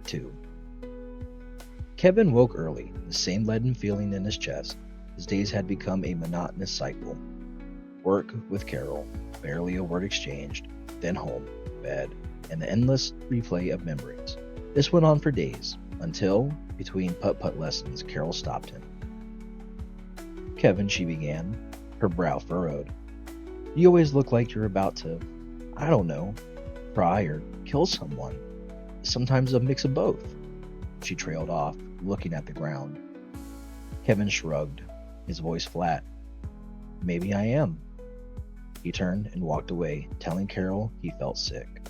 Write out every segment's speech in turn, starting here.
Part 2. Kevin woke early, the same leaden feeling in his chest. His days had become a monotonous cycle. Work with Carol, barely a word exchanged, then home, bed, and the endless replay of memories. This went on for days, until, between putt-putt lessons, Carol stopped him. "Kevin," she began, her brow furrowed. "You always look like you're about to, I don't know, cry or kill someone. Sometimes a mix of both." She trailed off, looking at the ground. Kevin shrugged, his voice flat. "Maybe I am." He turned and walked away, telling Carol he felt sick.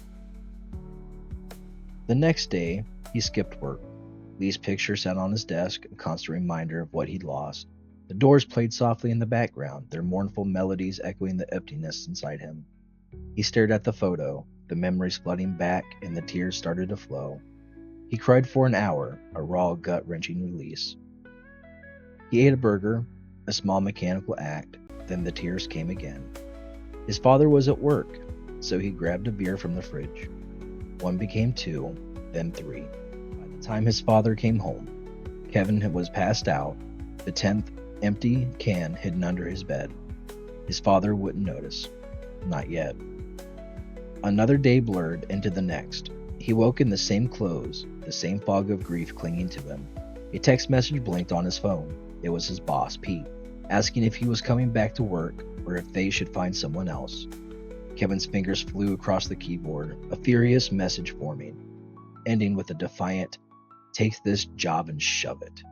The next day, he skipped work. Lee's picture sat on his desk, a constant reminder of what he'd lost. The Doors played softly in the background, their mournful melodies echoing the emptiness inside him. He stared at the photo, the memories flooding back, and the tears started to flow. He cried for an hour, a raw, gut-wrenching release. He ate a burger, a small mechanical act, then the tears came again. His father was at work, so he grabbed a beer from the fridge. One became 2, then 3. By the time his father came home, Kevin was passed out, the 10th empty can hidden under his bed. His father wouldn't notice. Not yet. Another day blurred into the next. He woke in the same clothes, the same fog of grief clinging to him. A text message blinked on his phone. It was his boss, Pete, asking if he was coming back to work or if they should find someone else. Kevin's fingers flew across the keyboard, a furious message forming, ending with a defiant, "Take this job and shove it."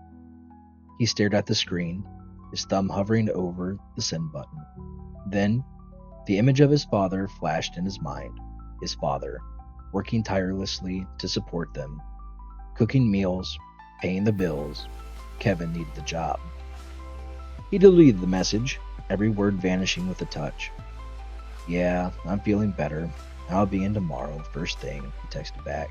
He stared at the screen, his thumb hovering over the send button. Then, the image of his father flashed in his mind. His father, working tirelessly to support them, cooking meals, paying the bills. Kevin needed the job. He deleted the message, every word vanishing with a touch. "Yeah, I'm feeling better. I'll be in tomorrow, first thing," he texted back.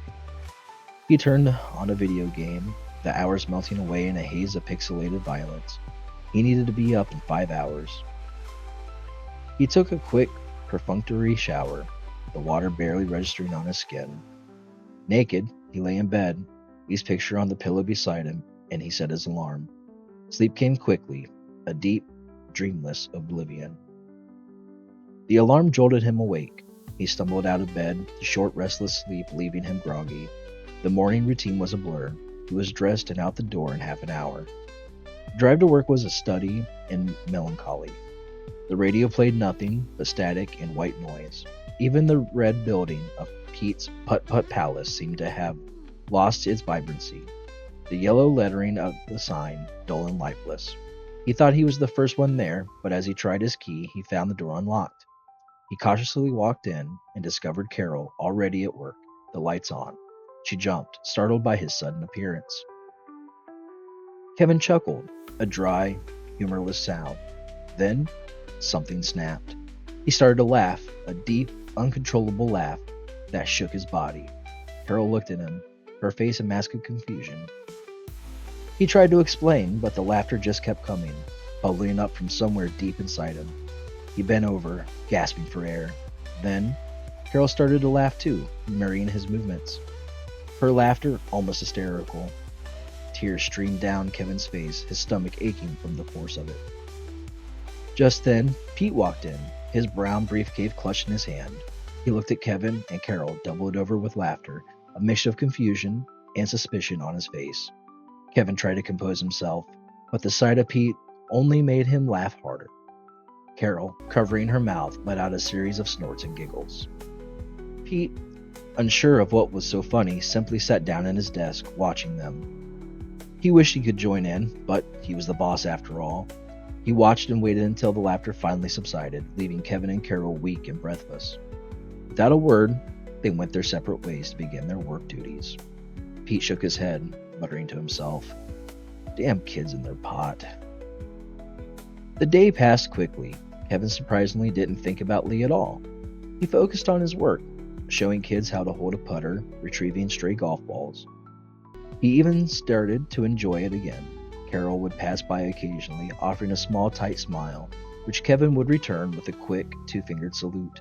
He turned on a video game, the hours melting away in a haze of pixelated violence. He needed to be up in 5 hours. He took a quick, perfunctory shower, the water barely registering on his skin. Naked, he lay in bed, Lee's picture on the pillow beside him, and he set his alarm. Sleep came quickly, a deep, dreamless oblivion. The alarm jolted him awake. He stumbled out of bed, the short, restless sleep leaving him groggy. The morning routine was a blur. He was dressed and out the door in half an hour. The drive to work was a study in melancholy. The radio played nothing but static and white noise. Even the red building of Pete's Putt-Putt Palace seemed to have lost its vibrancy. The yellow lettering of the sign, dull and lifeless. He thought he was the first one there, but as he tried his key, he found the door unlocked. He cautiously walked in and discovered Carol already at work, the lights on. She jumped, startled by his sudden appearance. Kevin chuckled, a dry, humorless sound. Then, something snapped. He started to laugh, a deep, uncontrollable laugh that shook his body. Carol looked at him, her face a mask of confusion. He tried to explain, but the laughter just kept coming, bubbling up from somewhere deep inside him. He bent over, gasping for air. Then, Carol started to laugh too, mirroring his movements. Her laughter almost hysterical. Tears streamed down Kevin's face, his stomach aching from the force of it. Just then, Pete walked in, his brown briefcase clutched in his hand. He looked at Kevin, and Carol doubled over with laughter, a mixture of confusion and suspicion on his face. Kevin tried to compose himself, but the sight of Pete only made him laugh harder. Carol, covering her mouth, let out a series of snorts and giggles. Pete, unsure of what was so funny, simply sat down at his desk, watching them. He wished he could join in, but he was the boss after all. He watched and waited until the laughter finally subsided, leaving Kevin and Carol weak and breathless. Without a word, they went their separate ways to begin their work duties. Pete shook his head, muttering to himself, "Damn kids in their pot." The day passed quickly. Kevin surprisingly didn't think about Lee at all. He focused on his work, showing kids how to hold a putter, retrieving stray golf balls. He even started to enjoy it again. Carol would pass by occasionally, offering a small, tight smile, which Kevin would return with a quick, two-fingered salute.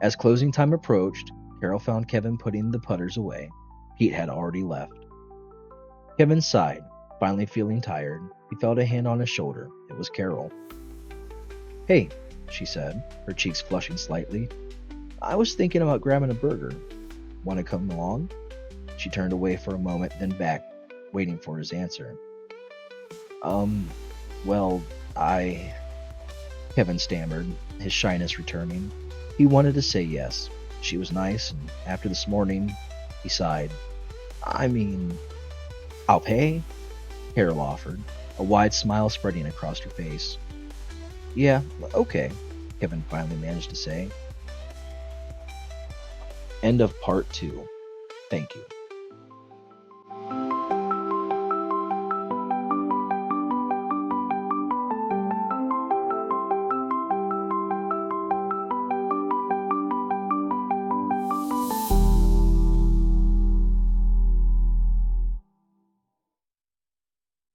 As closing time approached, Carol found Kevin putting the putters away. Pete had already left. Kevin sighed, finally feeling tired. He felt a hand on his shoulder. It was Carol. "Hey," she said, her cheeks flushing slightly. "I was thinking about grabbing a burger. Want to come along?" She turned away for a moment, then back, waiting for his answer. Well, Kevin stammered, his shyness returning. He wanted to say yes. She was nice, and after this morning, he sighed. "I mean, I'll pay," Carol offered, a wide smile spreading across her face. "Yeah, okay," Kevin finally managed to say. End of part 2. Thank you.